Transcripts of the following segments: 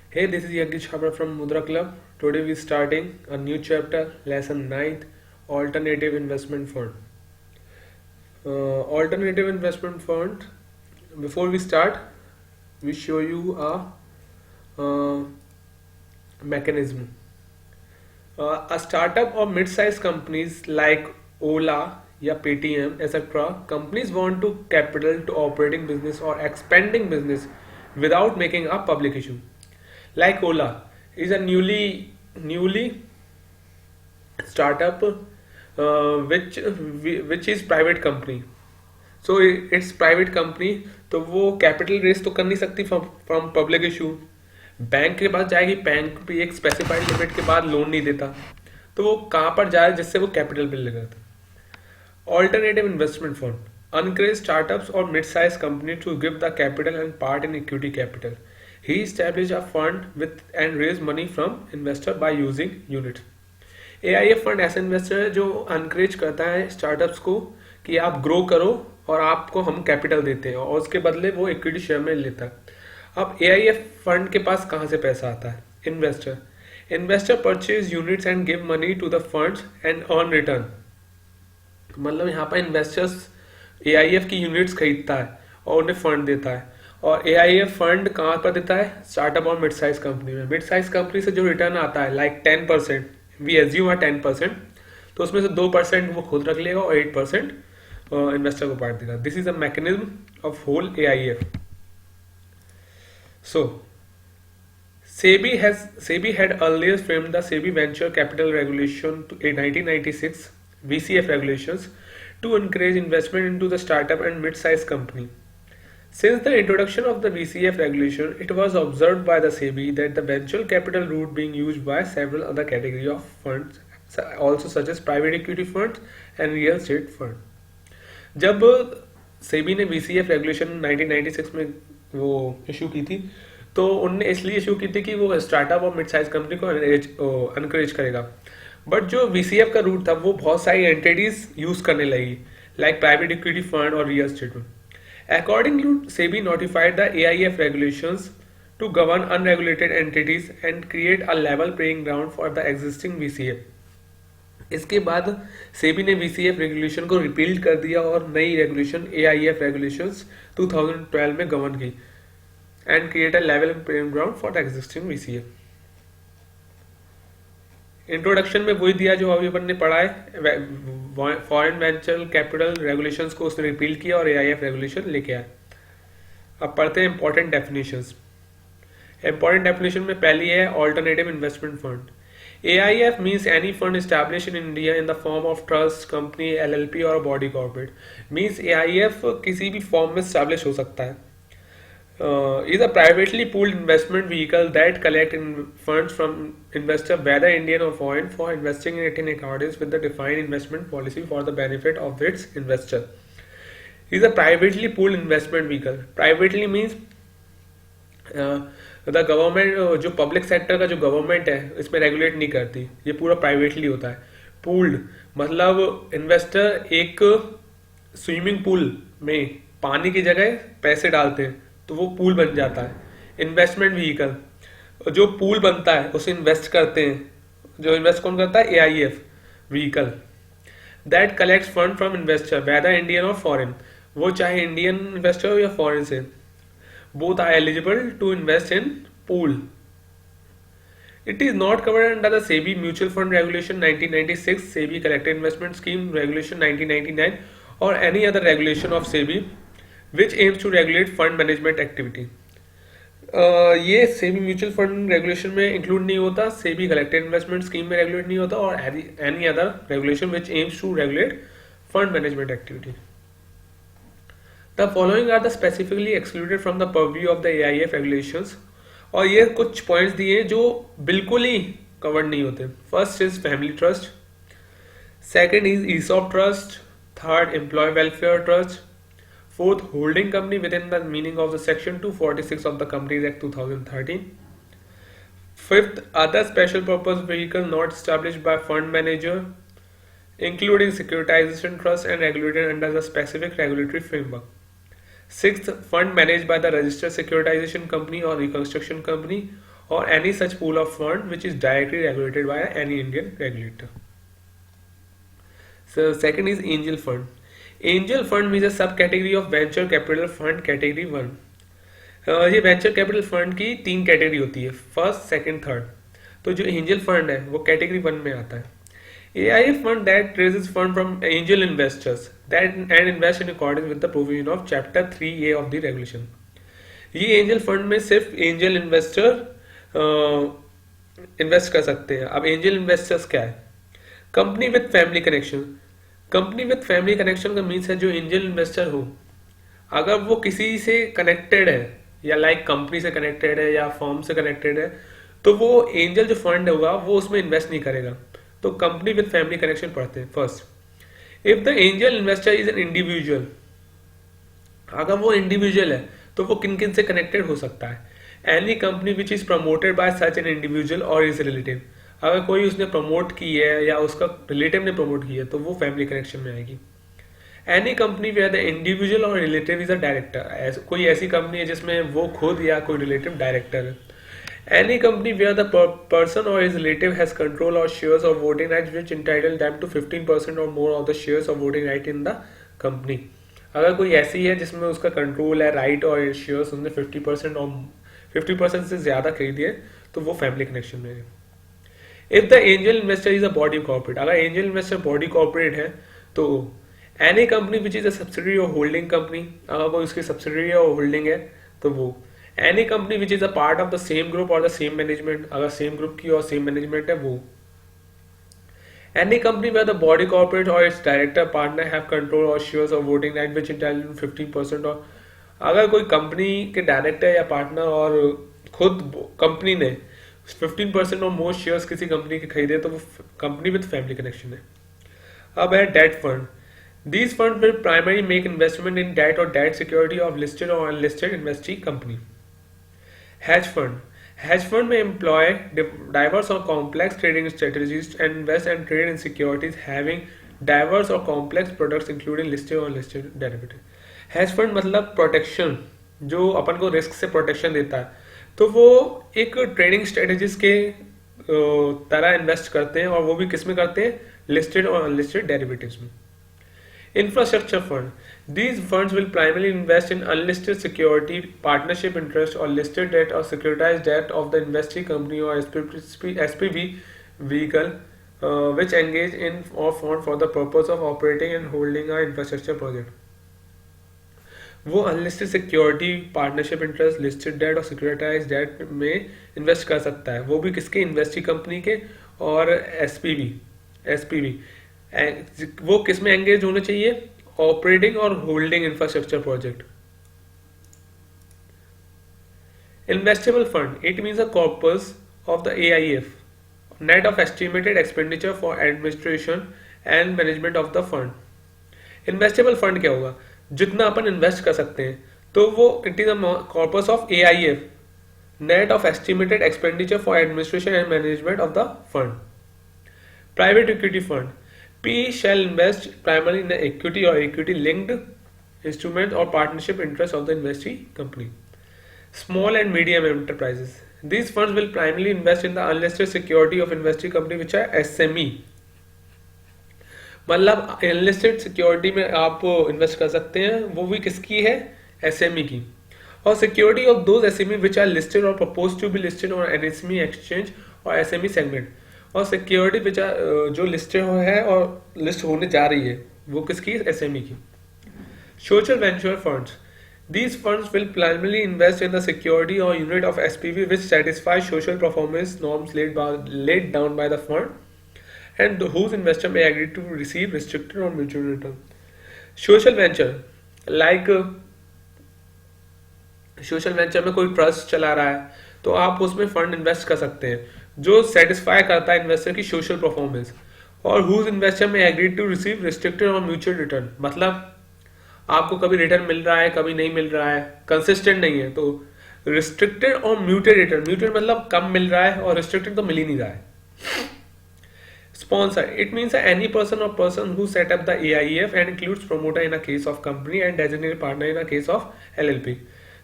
Hey, this is Yagish Chhabra from Mudra Club. Today we're starting a new chapter, lesson 9th, Alternative Investment Fund. Alternative Investment Fund. Before we start, we show you uh, mechanism. A startup or mid-sized companies like Ola, या Paytm, etc. Companies want to capital to operating business or expanding business without making a public issue. Like Ola is a newly startup which is private company. So it's private company, तो वो capital race तो कर नहीं सकती from public issue. Bank के पास जाएगी, bank भी एक स्पेसिफाइड लिमिट के बाद लोन नहीं देता, तो वो कहाँ पर जाए जिससे वो कैपिटल बिल्ड करता. Alternative investment fund encourage startups or mid-sized companies to give the capital and part in equity capital. He established a fund with and raise money from investor by using units. AIF fund ऐसा investor है जो encourage करता है startups को कि आप grow करो और आपको हम कैपिटल देते हैं और उसके बदले वो इक्विटी शेयर में लेता है. अब AIF फंड के पास कहाँ से पैसा आता है? Investor purchase units and give money to the funds and earn return. मतलब यहाँ पर इन्वेस्टर्स AIF की यूनिट्स खरीदता है और उन्हें फंड देता है. और AIF फंड कहाँ पर देता है? स्टार्टअप और मिड साइज कंपनी में. मिड साइज कंपनी से जो रिटर्न आता है लाइक 10%, वी एज्यूम 10%, तो उसमें से 2% वो खुद रख लेगा और 8% इन्वेस्टर को बांट देगा. This is a mechanism of whole AIF. So SEBI had earlier framed the SEBI Venture Capital Regulation in 1996 VCF regulations to encourage investment into the startup and mid-sized company. Since the introduction of the VCF regulation, it was observed by the SEBI that the venture capital route being used by several other categories of funds, also such as private equity funds and real estate fund. जब सेबी ने VCF regulation 1996 में वो issue की थी, तो उनने इसलिए issue की थी कि वो स्टार्टअप और मिड साइज कंपनी को अनकरेज करेगा. बट जो VCF का रूट था वो बहुत सारी एंटिटीज यूज करने लगी लाइक प्राइवेट इक्विटी फंड और real estate fund. According to SEBI notified the AIF regulations to govern unregulated entities and create a level playing ground for the existing VCF. इसके बाद सेबी ने VCF रेगुलेशन को repeal कर दिया और नई रेगुलेशन AIF रेगुलेशंस 2012 में गवर्न की and create a level playing ground for the existing VCF. Introduction में वही दिया जो अभी अपन ने पढ़ा है. फॉरेन वेंचर कैपिटल रेगुलेशंस को उसने रिपील किया और AIF रेगुलेशन लेके आया. अब पढ़ते हैं इंपॉर्टेंट डेफिनेशंस. इंपॉर्टेंट डेफिनेशन में पहली है alternative investment fund. AIF means any fund established in India in the form of trust, company, LLP or body corporate. Means AIF किसी भी फॉर्म में establish हो सकता है. Is a privately pooled investment vehicle that collect funds from investor whether Indian or foreign for investing in it in accordance with the defined investment policy for the benefit of its investor. Is a privately pooled investment vehicle. Privately means the government, जो public sector का जो government है इसमें regulate नहीं करती, ये पूरा privately होता है. पूल्ड मतलब इन्वेस्टर एक स्विमिंग पूल में पानी की जगह पैसे डालते हैं तो वो पूल बन जाता है. इन्वेस्टमेंट व्हीकल, जो पूल बनता है उसे इन्वेस्ट करते हैं. जो इन्वेस्ट कौन करता है? AIF vehicle. That collects fund from investor whether Indian और फॉरेन, वो चाहे इंडियन इन्वेस्टर हो या फॉरेन से. Both are eligible to invest in pool. It is not covered under the SEBI Mutual Fund Regulation 1996, SEBI Collective Investment Scheme Regulation 1999 or any other regulation of SEBI which aims to regulate fund management activity. ये SEBI Mutual Fund Regulation में include नहीं होता, SEBI Collective Investment Scheme में regulate नहीं होता और any other regulation which aims to regulate fund management activity. The following are the specifically excluded from the purview of the AIF regulations. और ये कुछ पॉइंट्स दिए जो बिल्कुल ही कवर्ड नहीं होते. First is family trust, second is ESOP trust, third employ welfare trust, fourth holding company within the meaning of the section 246 of the companies act 2013, fifth other special purpose vehicle not established by fund manager including securitisation trust and regulated under the specific regulatory framework. Sixth, fund managed by the registered securitization company or reconstruction company or any such pool of fund which is directly regulated by any Indian regulator. So second is angel fund. Angel fund means a subcategory of venture capital fund category 1. ये venture capital fund की 3 category होती है, first, second, third. तो जो angel fund है वो category 1 में आता है. AIF fund that raises fund from angel investors that and invest in accordance with the provision of chapter 3A of the regulation. ये एंजल फंड में सिर्फ एंजल इन्वेस्टर इन्वेस्ट कर सकते हैं. अब एंजल इन्वेस्टर्स क्या है? Company with family connection. Company with family connection का मीन्स है जो एंजल इन्वेस्टर हो, अगर वो किसी से कनेक्टेड है या लाइक कंपनी से कनेक्टेड है या फर्म से कनेक्टेड है, तो वो एंजल जो फंड होगा वो उसमें इन्वेस्ट नहीं करेगा. तो कंपनी विद फैमिली कनेक्शन पढ़ते हैं. First, if the angel investor is an individual. अगर वो इंडिविजुअल है तो वो किन किन से कनेक्टेड हो सकता है? Any company which is promoted by such an individual और इज रिलेटिव. अगर कोई उसने प्रमोट की है या उसका रिलेटिव ने प्रमोट की है तो वो फैमिली कनेक्शन में आएगी. Any company where the individual और रिलेटिव इज अ डायरेक्टर. कोई ऐसी कंपनी है जिसमें वो खुद या कोई रिलेटिव डायरेक्टर है. Any company where the person और हिज रिलेटिव हैज कंट्रोल और शेयर्स और voting rights which entitle them to 15% और मोर ऑफ द शेयर्स और voting right in the company. अगर कोई ऐसी है जिसमें उसका कंट्रोल है, राइट और शेयर्स उसने 50% और 50% से ज्यादा खरीदी है, तो वो फैमिली कनेक्शन में है. If the angel investor is a body corporate. अगर एंजल इन्वेस्टर बॉडी कॉर्पोरेट है तो any company which is a subsidiary और होल्डिंग कंपनी. अगर कोई उसकी सब्सिडरी और होल्डिंग है तो वो. Any company which is a part of the same group और द सेम मैनेजमेंट. अगर सेम ग्रुप की और सेम मैनेजमेंट है वो. Any company where the body corporate और its director partner have control और शेयर्स और वोटिंग राइट विच इंटाइटल 15% और. अगर कोई कंपनी के डायरेक्टर या पार्टनर और खुद कंपनी ने 15% और मोर शेयर्स किसी कंपनी के खरीदे तो वो कंपनी विद फैमिली कनेक्शन है. अब है debt fund. These funds will primarily make investment in debt or debt security of listed or unlisted investee company. Hedge fund. Hedge fund may employ diverse or complex trading strategies and invest and trade in securities having diverse or complex products including listed or unlisted derivatives. Hedge fund मतलब protection, जो अपन को risk से protection देता है. तो वो एक trading strategies के तरह इन्वेस्ट करते हैं और वो भी किस में करते हैं? लिस्टेड और अनलिस्टेड डेरिवेटिव्स में. Infrastructure fund. These funds will primarily invest in unlisted security, partnership interest, or listed debt or securitized debt of the investee company or SPV vehicle, which engage in or fund for the purpose of operating and holding a infrastructure project. वो unlisted security, partnership interest, listed debt और securitised date में invest कर सकता है. वो भी किसके? Investee company के और एसपीवी. वो किस में एंगेज होने चाहिए? ऑपरेटिंग और holding infrastructure project. Investable fund. It means a corpus of the AIF, net of estimated expenditure for administration and management of the fund. Investable fund क्या होगा? जितना अपन इन्वेस्ट कर सकते हैं, तो वो it is a corpus of AIF, net of estimated expenditure for administration and management of the fund. Private equity fund. P shall invest primarily in the equity or equity linked instrument or partnership interest of the investee company. Small and medium enterprises. These funds will primarily invest in the unlisted security of investee company which are SME. मतलब unlisted security में आप invest कर सकते हैं, वो भी किसकी है? SME की. और security of those SME which are listed or proposed to be listed on NSE exchange और SME segment. और सिक्योरिटी जो लिस्टेड है और लिस्ट होने जा रही है वो किसकी? SME की. Social venture funds. These funds will primarily invest in the security or unit of SPV which satisfy social performance norms laid down by the fund and whose investor may agree to receive restricted or mutual return. Social venture like social venture में कोई trust चला रहा है तो आप उसमें fund invest कर सकते हैं जो सेटिस्फाई करता है इन्वेस्टर की सोशल परफॉर्मेंस और हुज इन्वेस्टर में एग्री टू रिसीव रिस्ट्रिक्टेड और म्यूचुअल रिटर्न. मतलब आपको कभी रिटर्न मिल रहा है, कभी नहीं मिल रहा है, कंसिस्टेंट नहीं है. तो रिस्ट्रिक्टेड और म्यूटेड रिटर्न. म्यूटेड मतलब कम मिल रहा है और रिस्ट्रिक्टेड तो मिल ही नहीं रहा है. Sponsor. It means any person or person who set up the AIF and includes promoter in a case of company and designated partner in a case of LLP.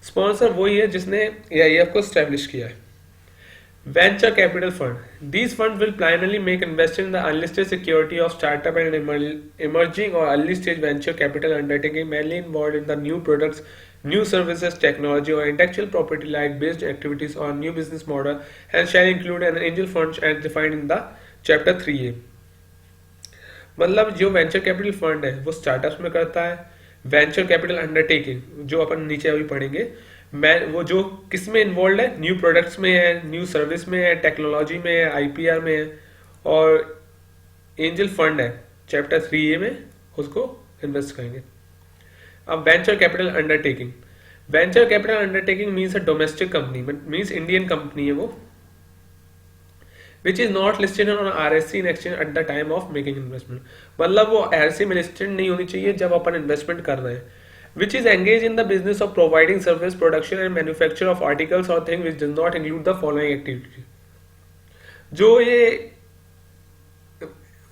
Sponsor वही है जिसने AIF को establish किया है. Venture capital fund. These funds will primarily make investment in the unlisted security of startup and emerging or early stage venture capital undertaking mainly involved in the new products, new services, technology or intellectual property like based activities or new business model and shall include an angel fund as defined in the chapter 3A. मतलब जो venture capital fund है वो startups में करता है. Venture capital undertaking जो अपन नीचे अभी पढ़ेंगे, मैं वो जो किस में इन्वॉल्व है, न्यू प्रोडक्ट्स में है, न्यू सर्विस में है, टेक्नोलॉजी में है, आईपीआर में है. और एंजल फंड है चैप्टर 3A में, उसको इन्वेस्ट करेंगे. अब venture capital undertaking. Venture capital undertaking means a domestic company, means Indian company है वो, which is not listed on RSC in exchange at the time of making investment. मतलब वो RSC में listed नहीं होनी चाहिए जब अपन इन्वेस्टमेंट कर रहे हैं. Which is engage in the business of providing service, production and manufacture of articles और thing which does not include the following activity.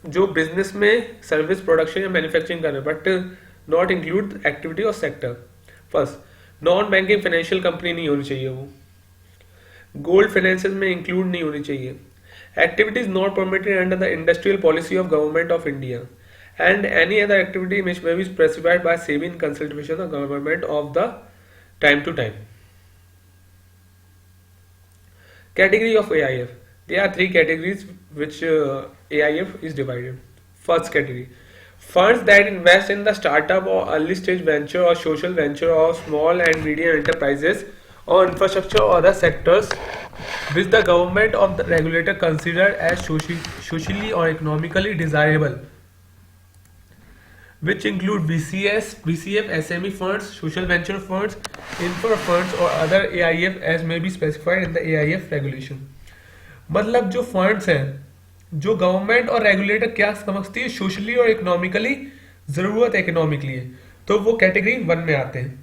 जो बिजनेस में सर्विस, प्रोडक्शन या मैन्युफैक्चरिंग कर रहे हैं बट नॉट इंक्लूड एक्टिविटी और sector. First, non banking financial company नहीं होनी चाहिए वो. गोल्ड फाइनेंसेस में इंक्लूड नहीं होनी चाहिए. Activities not permitted under the industrial policy of Government of India and any other activity which may be specified by SEBI in consultation of the government of the time to time. Category of AIF. There are three categories which AIF is divided. First category, funds that invest in the startup or early stage venture or social venture or small and medium enterprises or infrastructure or other sectors which the government or the regulator consider as socially or economically desirable, which include BCS, BCF, SME funds, social venture funds, infra funds or other AIF as may be specified in the AIF regulation. मतलब जो funds हैं जो government और regulator क्या समझती है socially और economically जरूरत इकोनॉमिकली है, तो वो कैटेगरी 1 में आते हैं.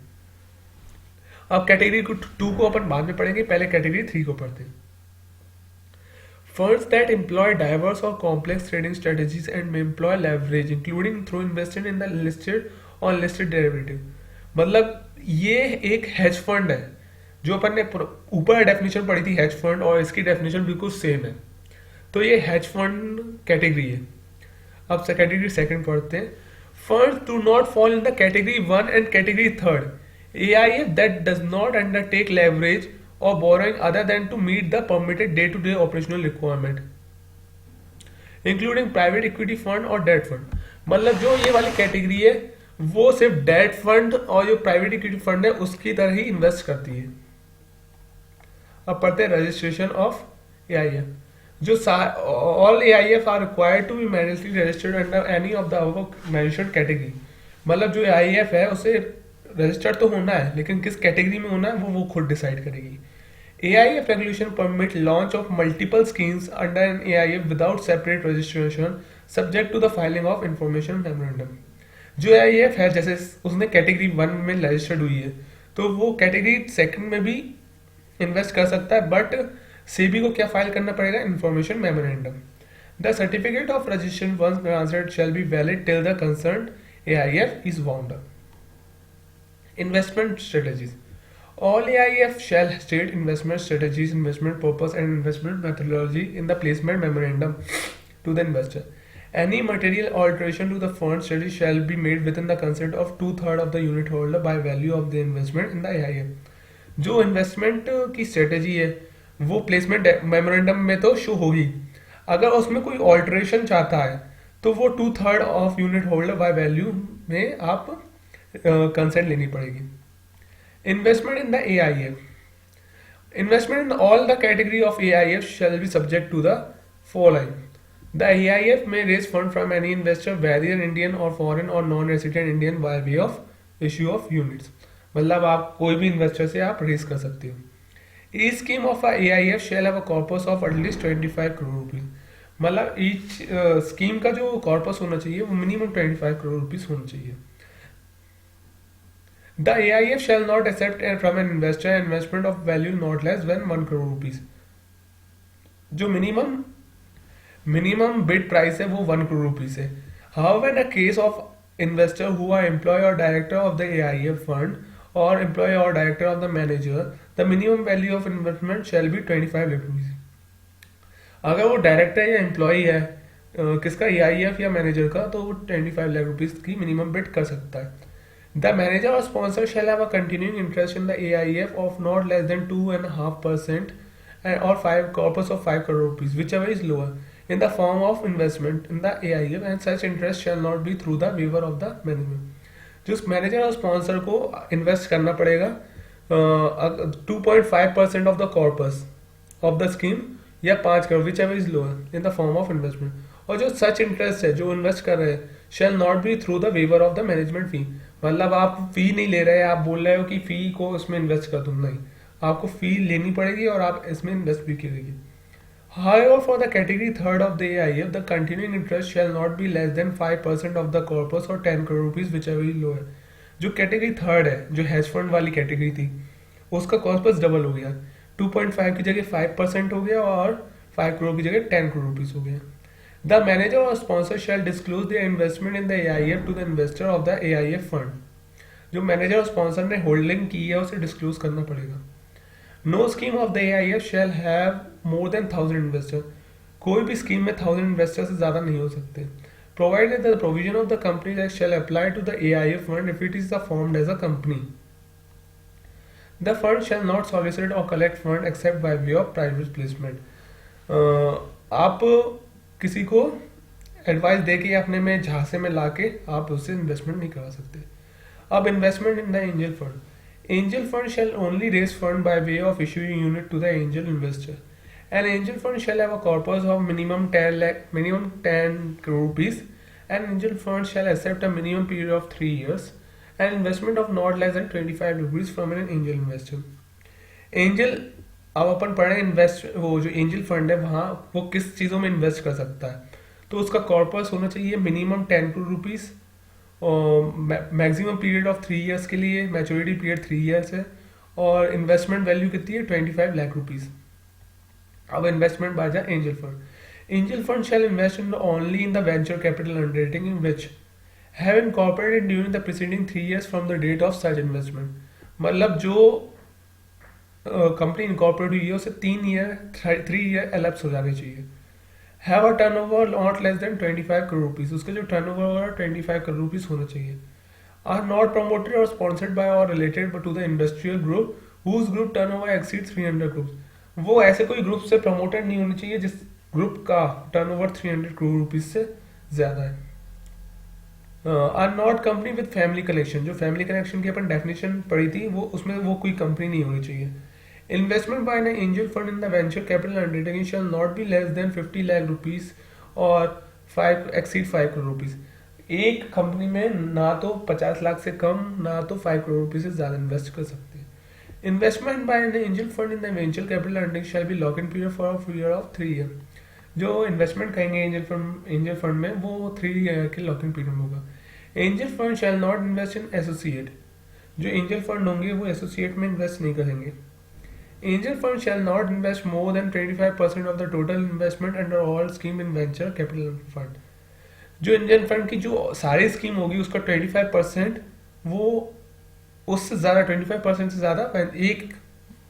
अब कैटेगरी 2 को अपन बाद में पढ़ेंगे, पहले कैटेगरी 3 को पढ़ते हैं. Funds that employ diverse or complex trading strategies and may employ leverage, including through investment in the listed or unlisted derivative. मतलब ये एक हेज फंड है जो अपन ने ऊपर डेफिनेशन पढ़ी थी हेज फंड, और इसकी डेफिनेशन बिल्कुल सेम है. तो ये हेज फंड कैटेगरी है. अब कैटेगरी 2 पढ़ते हैं. Funds do not fall in the category 1 and category 3. AIF that does not undertake leverage or borrowing other than to meet the permitted day-to-day operational requirement, including private equity fund or debt fund. मतलब जो ये वाली category है वो सिर्फ date fund और जो private equity fund है उसकी तरह ही इन्वेस्ट करती है. अब पढ़ते हैं रजिस्ट्रेशन ऑफ AIF. जो all AIF are required to be manually registered under any of the above mentioned category. मतलब जो AIF है उसे रजिस्टर्ड तो होना है, लेकिन किस कैटेगरी में होना है वो खुद डिसाइड करेगी. AIF regulation permit launch of multiple schemes under an AIF without separate registration subject to the filing of information memorandum. जो AIF है जैसे उसने कैटेगरी 1 में रजिस्टर्ड हुई है तो वो कैटेगरी 2 में भी इन्वेस्ट कर सकता है, बट सेबी को क्या फाइल करना पड़ेगा, information memorandum. The certificate of registration once granted shall be valid till the concerned AIF is wound up. Investment strategies. All AIF shall state investment strategies, investment purpose and investment methodology in the placement memorandum to the investor. Any material alteration to the fund strategy shall be made within the consent of 2/3 of the unit holder by value of the investment in the AIF. जो investment की strategy है वो placement memorandum में तो show होगी. अगर उसमें कोई ऑल्टरेशन चाहता है तो वो 2/3 of unit holder by value में आप कंसेंट लेनी पड़ेगी. Investment in the AIF. Investment in all the category of AIF shall be subject to the following. The AIF may raise fund from any investor, whether Indian or foreign or non-resident Indian, by way of issue of units. मतलब आप कोई भी investor से आप raise कर सकते हो. Each scheme of a AIF shall have a corpus of at least 25 crore rupees. मतलब ईच स्कीम का जो कॉर्पस होना चाहिए वो मिनिमम 25 करोड़ रुपीस होना चाहिए. The AIF shall not accept from an investor an investment of value not less than 1 crore rupees. जो minimum bid price है वो 1 crore rupees है. However, in a case of investor who are employee or director of the AIF fund or employee or director of the manager, the minimum value of investment shall be 25 lakh rupees. अगर वो director या employee है किसका, AIF या manager का, तो वो 25 lakh rupees की मिनिमम बिड कर सकता है. द मैनेजर और sponsor shall have a continuing interest in the AIF of not less than 2.5% or 5 corpus of 5 crore rupees, whichever is lower, in the form of investment in the AIF, and such interest shall not be through the waiver of the management. जो manager और sponsor को invest करना पड़ेगा 2.5% of the corpus of the scheme या 5 crore, which ever is lower, in the form of investment. और जो such interest है जो इन्वेस्ट कर रहे हैं shall not be through the waiver of the management fee. मतलब आप फी नहीं ले रहे, आप बोल रहे हो कि फी को उसमें इन्वेस्ट कर दूं, नहीं, आपको फी लेनी पड़ेगी और आप इसमें इन्वेस्ट भी करेगी. However, for the category third of the AIF, the continuing interest shall not be less than 5% of the corpus or 10 crore rupees, whichever is lower. जो कैटेगरी थर्ड है, जो हेज फंड वाली कैटेगरी थी, उसका corpus double हो गया, 2.5 की जगह 5% हो गया और 5 करोड़ की जगह 10 करोड़ रुपीज हो गया. द मैनेजर और sponsor shall disclose the investment in the AIF to the investor of the AIF fund. जो मैनेजर और स्पॉन्सर ने होल्डिंग की है उसे डिस्क्लोज करना पड़ेगा. No scheme of the AIF shall have more than 1000 investor. कोई भी स्कीम में 1000 इन्वेस्टर से ज्यादा नहीं हो सकते. Provided the provision of the Companies Act shall apply to the AIF fund if it is formed as a company. The fund shall not solicit or collect fund except by way of private placement. आप किसी को advice दे के अपने में झांसे में लाके आप उससे इन्वेस्टमेंट नहीं करा सकते. अब investment in the angel fund. Angel fund shall only raise fund by way of issuing unit to the angel investor. An angel fund shall have a corpus of minimum 10 crore rupees. An angel fund shall accept a minimum period of 3 years. An investment of not less than 25 rupees from an angel investor. Angel, अब अपन पढ़े invest, वो जो angel fund है वहाँ वो किस चीज़ों में इन्वेस्ट कर सकता है, तो उसका कॉर्पस होना चाहिए मिनिमम 10 करोड़ रुपीज़ और मैक्सिमम पीरियड ऑफ 3 इयर्स के लिए, मैच्योरिटी पीरियड 3 इयर्स है, और इन्वेस्टमेंट वैल्यू कितनी है 25 लाख रुपीज़. अब investment by the angel fund. Angel fund shall invest only in the venture capital undertaking which have incorporated during the preceding 3 years from the date of such investment. मतलब जो company incorporate हुई है उसे 3 year elapse हो जाने चाहिए. Have a turnover not less than 25 crore rupees. उसका जो टर्नओवर होगा 25 करोड़ रुपीज होना चाहिए. Are not promoted or sponsored by or related to the industrial group whose group turnover exceeds 300 crore. वो ऐसे कोई ग्रुप से प्रमोटेड नहीं होनी चाहिए जिस ग्रुप का टर्नओवर 300 करोड़ रुपीज से ज्यादा है. Are not company with family connection. जो फैमिली कनेक्शन की अपन डेफिनेशन पढ़ी थी वो उसमें वो कोई कंपनी नहीं होनी चाहिए. Investment by an angel fund in the venture capital undertaking shell not be less than 50 lakh rupees और 5 करोड़ रुपीज. एक कंपनी में ना तो 50 लाख से कम ना तो 5 करोड़ रुपीज से ज्यादा इन्वेस्ट कर सकते हैं. Investment by an angel fund in the venture capital undertaking shall be lock in period for a period of 3 year. जो इन्वेस्टमेंट कहेंगे एंजल फंड में वो 3 ईयर के लॉकिंग पीरियड होगा. Angel fund shall not invest in associate. जो angel fund होंगे वो associate में इन्वेस्ट नहीं करेंगे. Angel fund shall not invest more than 25% of the total investment under all scheme in venture capital fund. जो angel fund की जो सारी स्कीम होगी उसका 25% वो उससे ज्यादा 25% से ज्यादा एक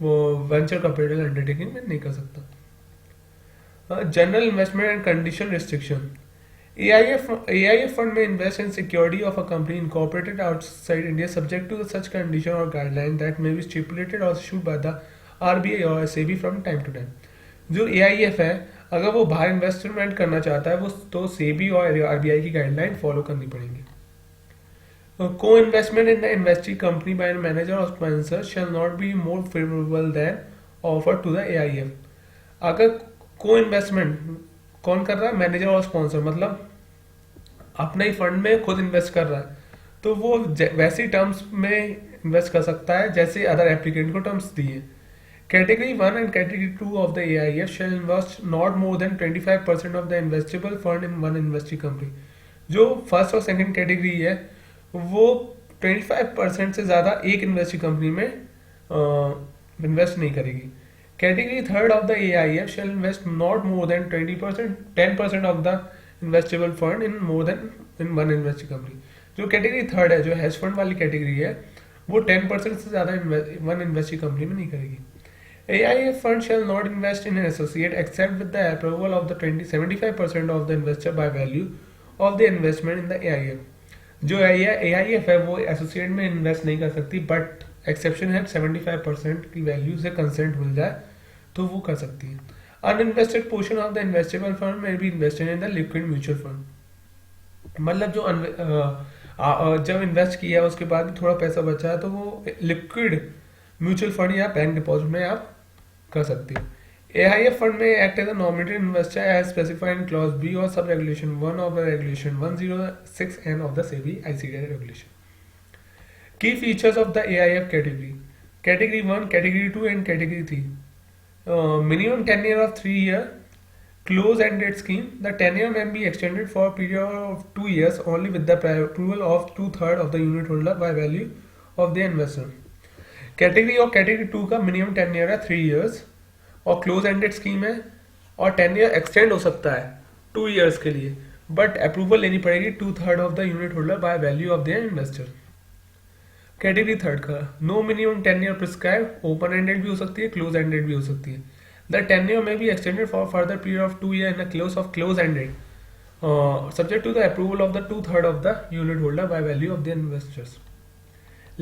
वेंचर कैपिटल अंडरटेकिंग में नहीं कर सकता. General investment and condition restriction. AIF fund may invest in security of a company incorporated outside India subject to such condition or guideline that may be stipulated or issued by the RBI or SEBI from time to time. जो AIF है अगर वो बाहर investment करना चाहता है वो तो SEBI और RBI की गाइडलाइन फॉलो करनी पड़ेंगी. Co investment in the investing company by manager और sponsor shall not be more favourable than offer to the AIF. अगर को इन्वेस्टमेंट कौन कर रहा है, मैनेजर और स्पॉन्सर, मतलब अपने ही फंड में खुद इन्वेस्ट कर रहा है तो वो वैसी टर्म्स में इन्वेस्ट कर सकता है जैसे अदर एप्लीकेंट को टर्म्स दिए. Category 1 and category 2 of the AIF shall invest not more than 25% of the investable fund in one investing company. जो फर्स्ट और सेकंड कैटेगरी है वो 25% से ज्यादा एक इन्वेस्टिंग कंपनी में इन्वेस्ट नहीं करेगी. Category third of the AIF shall invest not more than 10% of the investable fund in more than in one investing company. जो कैटेगरी थर्ड है, जो हेज फंड वाली कैटेगरी है, वो 10% से ज्यादा वन इन्वेस्टिंग कंपनी में नहीं करेगी. AIF fund shall not invest in an associate except with the approval of the 75% of the investor by value of the investment in the AIF. जो AIF है वो एसोसिएट में इन्वेस्ट नहीं कर सकती, बट एक्सेप्शन है 75% की वैल्यू से कंसेंट मिल जाए तो वो कर सकती है. Uninvested portion of the investable fund may be invested in the liquid mutual fund. मतलब जो जब इन्वेस्ट किया उसके बाद भी थोड़ा पैसा बचा है तो वो लिक्विड म्यूचुअल फंड या बैंक डिपॉजिट में आप कर सकते हो. AIF fund may act as a nominated investor as specified in clause B और sub regulation 1 of the regulation 106N of the SEBI ICAI regulation. Key features of the AIF category. Category 1, category 2 and category 3. Minimum tenure of 3 year. Close-ended scheme. The tenure may be extended for a period of 2 years only with the prior approval of 2/3 of the unit holder by value of the investor. Category और category 2 का minimum tenure है 3 years और close ended scheme है और tenure extend हो सकता है 2 years के लिए, बट अप्रूवल लेनी पड़ेगी 2/3 of the unit holder by value of the investor. Category 3 का no minimum tenure prescribe. Open ended भी हो सकती है, क्लोज एंडेड भी हो सकती है. The tenure may be extended for further period of 2 years in the close of close-ended, subject to the approval of the 2/3 of the unit holder by value of the investors.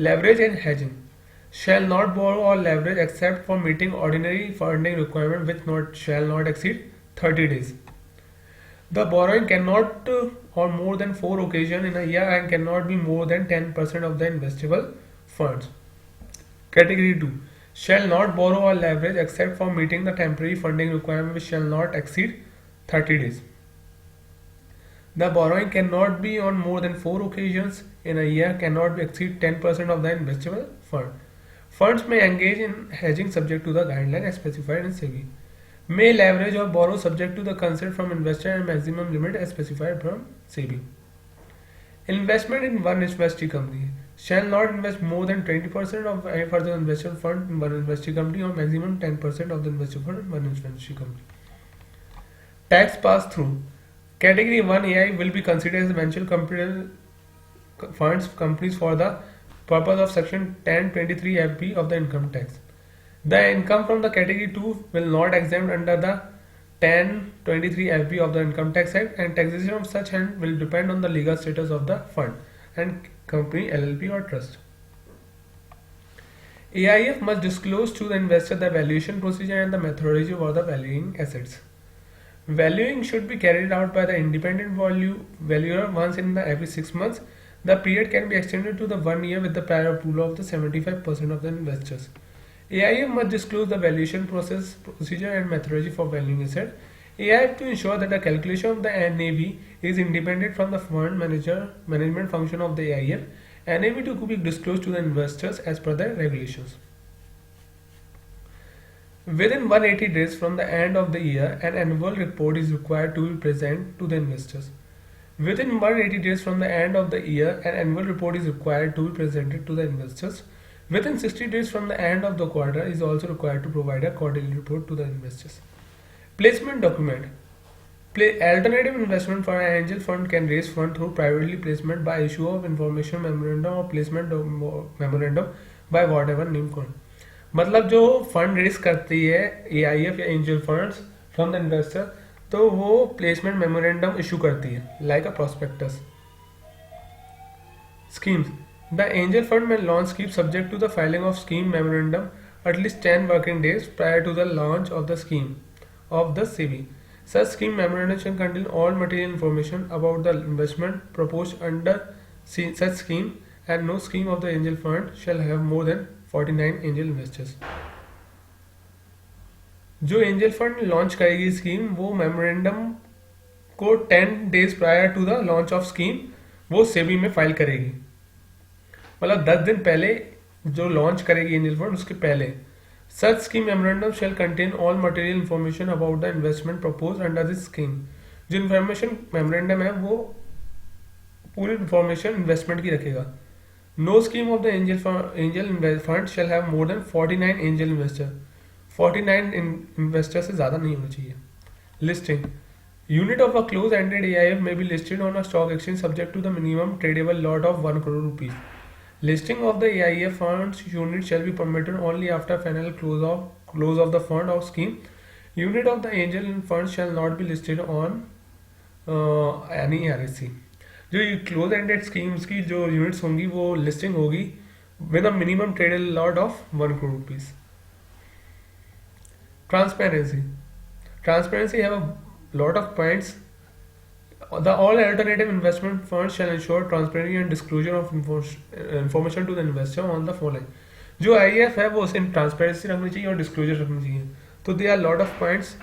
Leverage and hedging. Shall not borrow or leverage except for meeting ordinary funding requirement which shall not exceed 30 days. The borrowing cannot on more than 4 occasions in a year and cannot be more than 10% of the investable funds. Category 2. Shall not borrow or leverage except for meeting the temporary funding requirement which shall not exceed 30 days. The borrowing cannot be on more than 4 occasions in a year, cannot exceed 10% of the investable fund. Funds may engage in hedging subject to the guideline as specified in SEBI. May leverage or borrow subject to the consent from investor and maximum limit as specified from SEBI. Investment in one investee company. Shall not invest more than 20% of any further investment fund in one investee company or maximum 10% of the investment fund in one investee company. Tax pass through. Category 1 AI will be considered as eventual capital funds companies for the purpose of section 1023 FB of the income tax. The income from the category 2 will not exempt under the 1023 FB of the income tax act, and taxation of such fund will depend on the legal status of the fund and company, LLP or trust. AIF must disclose to the investor the valuation procedure and the methodology for the valuing assets. Valuing should be carried out by the independent valuer once in every 6 months. The period can be extended to the 1 year with the prior approval of the 75% of the investors. AIF must disclose the valuation procedure and methodology for valuing assets. AIF to ensure that the calculation of the NAV is independent from the fund management function of the AIF. NAV to be disclosed to the investors as per the regulations. Within 180 days from the end of the year, an annual report is required to be presented to the investors. Within 180 days from the end of the year, an annual report is required to be presented to the investors. Within 60 days from the end of the quarter is also required to provide a quarterly report to the investors. Placement document. Alternative investment for an angel fund can raise fund through privately placement by issue of information memorandum or placement memorandum by whatever name fund. मतलब जो fund raise करती है AIF या angel funds from the investor, तो वो placement memorandum issue करती है like a prospectus. Schemes. The angel fund may launch scheme subject to the filing of scheme memorandum at least 10 working days prior to the launch of the scheme of the SEBI. Such scheme memorandum shall contain all material information about the investment proposed under such scheme, and no scheme of the angel fund shall have more than 49 angel investors. जो angel fund launch करेगी scheme, वो memorandum को 10 days prior to the launch of scheme वो सेबी में file करेगी. मतलब 10 दिन पहले जो लॉन्च करेगी एंजल फंड उसके पहले. Such scheme memorandum shall contain all material information about the investment proposed under this scheme. जो information memorandum है वो पूरी information investment की रखेगा. No scheme of the angel fund shall have more than 49 angel investor. 49 investor से ज़्यादा नहीं होना चाहिए. Listing. Unit of a close-ended AIF may be listed on a stock exchange subject to the minimum tradable lot of 1 crore rupees. Listing of the AIF funds unit shall be permitted only after final close of the fund or scheme. Unit of the angel fund shall not be listed on any RSC. जो ये close ended schemes की जो units होंगी वो listing होगी with a minimum traded lot of 1 crore rupees. Transparency. Transparency have a lot of points. The all alternative investment funds shall ensure transparency and disclosure of information to the investor on the following. जो if है वो उसे transparency रखनी चाहिए और disclosure रखनी चाहिए. तो they are lot of points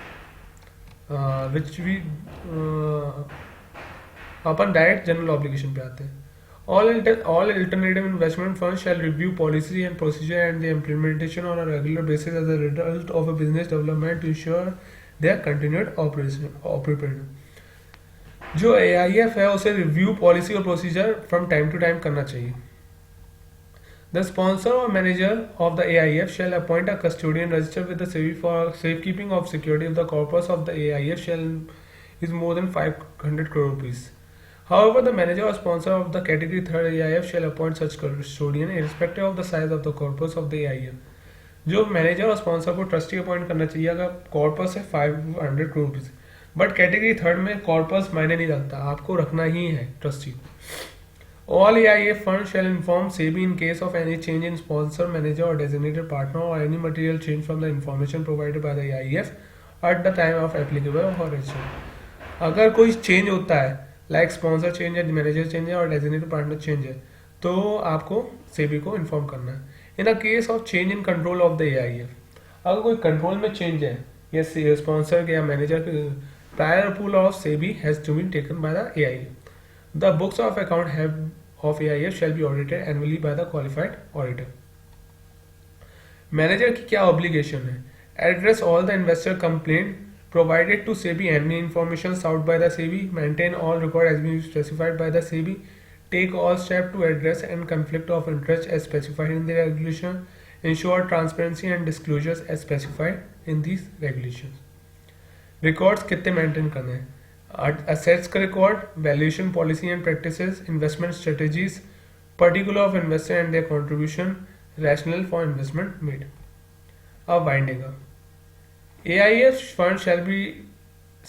which we अपन डायरेक्ट जनरल ऑब्लिगेशन पे आते हैं. All alternative investment funds shall review policy and procedure and the implementation on a regular basis as a result of a business development to ensure their continued operation. जो AIF है उसे review policy और procedure from time to time करना चाहिए. The sponsor or manager of the AIF shall appoint a custodian registered with the SEBI for safekeeping of security if the corpus of the AIF shall is more than 500 crore rupees. However, the manager or sponsor of the category 3rd AIF shall appoint such custodian irrespective of the size of the corpus of the AIF. जो manager और sponsor को trustee appoint करना चाहिए अगर corpus है 500 crore rupees. But category 3rd में corpus मायने नहीं रखता, आपको रखना ही है trustee. All AIF funds shall inform SEBI in case of any change in sponsor, manager or designated partner or any material change from the information provided by the AIF at the time of applicable or registration. अगर कोई change होता है like sponsor change है, manager change है और designated partner change है तो आपको सेबी को इन्फॉर्म करना है. In a case of change in control of the AIF, अगर कोई कंट्रोल में चेंज है या स्पॉन्सर या manager prior approval of SEBI has to be taken by the AIF. The books of account of AIF shall be audited annually by the qualified auditor. Manager की क्या obligation है? Address all the investor complaint provided to SEBI any information sought by the SEBI, maintain all record as being specified by the SEBI, take all steps to address and conflict of interest as specified in the regulation, ensure transparency and disclosures as specified in these regulations. Records कितने maintain करने हैं? Assets का record, valuation policy and practices, investment strategies, particular of investor and their contribution, rationale for investment made. अब winding up. AIF fund shall be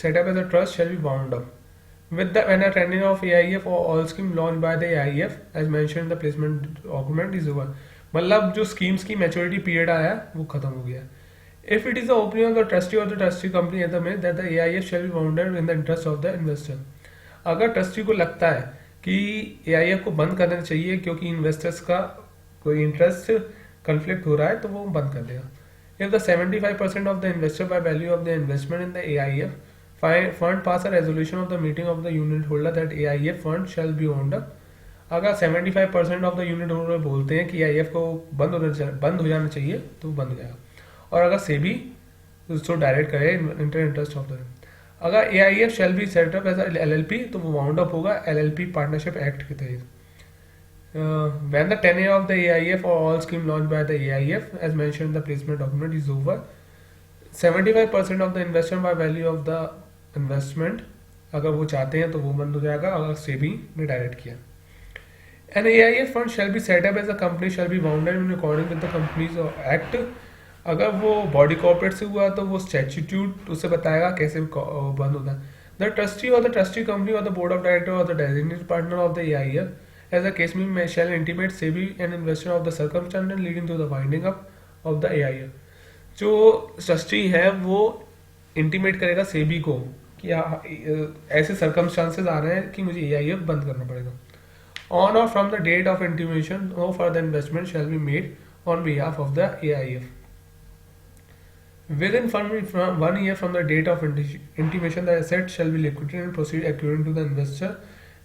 set up as a trust shall be wound up with the when a trending of AIF or all scheme launched by the AIF as mentioned in the placement document is over. मतलब जो schemes की maturity period आया वो खत्म हो गया. If it is the opinion of the trustee और the trustee company at the minute that the AIF shall be wounded in the interest of the investor. अगर ट्रस्टी को लगता है कि AIF को बंद करना चाहिए क्योंकि इन्वेस्टर्स का कोई इंटरेस्ट कन्फ्लिक्ट हो रहा है तो वो बंद कर देगा. If the 75% of the investor by value of the investment in the AIF fund pass a resolution of the meeting of the unit holder that AIF fund shall be wound up. अगर 75% of the unit holder बोलते हैं कि AIF को बंद हो जाना चाहिए तो बंद हो जाएगा. और अगर सेबी उसको डायरेक्ट करे इंटरेस्ट ऑफ द, अगर AIF shall be set up as a LLP तो वो वाउंड अप होगा LLP पार्टनरशिप एक्ट के तहत. When the tenure of the AIF or all scheme launched by the AIF as mentioned in the placement document is over, 75% of the investment by value of the investment अगर वो चाहते हैं तो वो बंद हो जाएगा अगर सेबी ने डायरेक्ट किया. An AIF fund shall be set up as a company shall be wounded in according with the Companies Act. अगर वो बॉडी कॉर्पोरेट से हुआ तो वो स्टैट्यूट उसे बताएगा कैसे बंद होता है. The trustee or the trustee company or the board of director or the designated partner of the AIF as a case may shall intimate SEBI and investor of the circumstances leading to the winding up of the AIF. जो trustee है वो intimate करेगा सेबी को कि ऐसे circumstances आ रहे हैं कि मुझे AIF बंद करना पड़ेगा. On or from the date of intimation, no further investment shall be made on behalf of the AIF. Within 1 year from the date of intimation, the assets shall be liquidated and proceed according to the investor,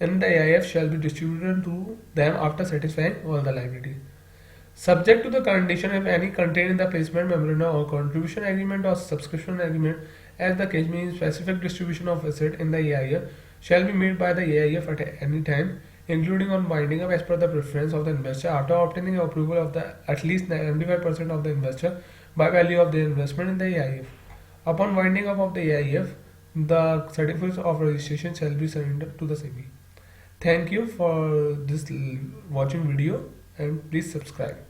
and the AIF shall be distributed to them after satisfying all the liabilities. Subject to the condition if any contained in the placement memorandum or contribution agreement or subscription agreement, as the case may be, specific distribution of asset in the AIF shall be made by the AIF at any time, including on winding up as per the preference of the investor after obtaining approval of the at least 95% of the investor by value of the investment in the AIF. Upon winding up of the AIF, the certificates of registration shall be surrendered to the SEBI. Thank you for this watching video and please subscribe.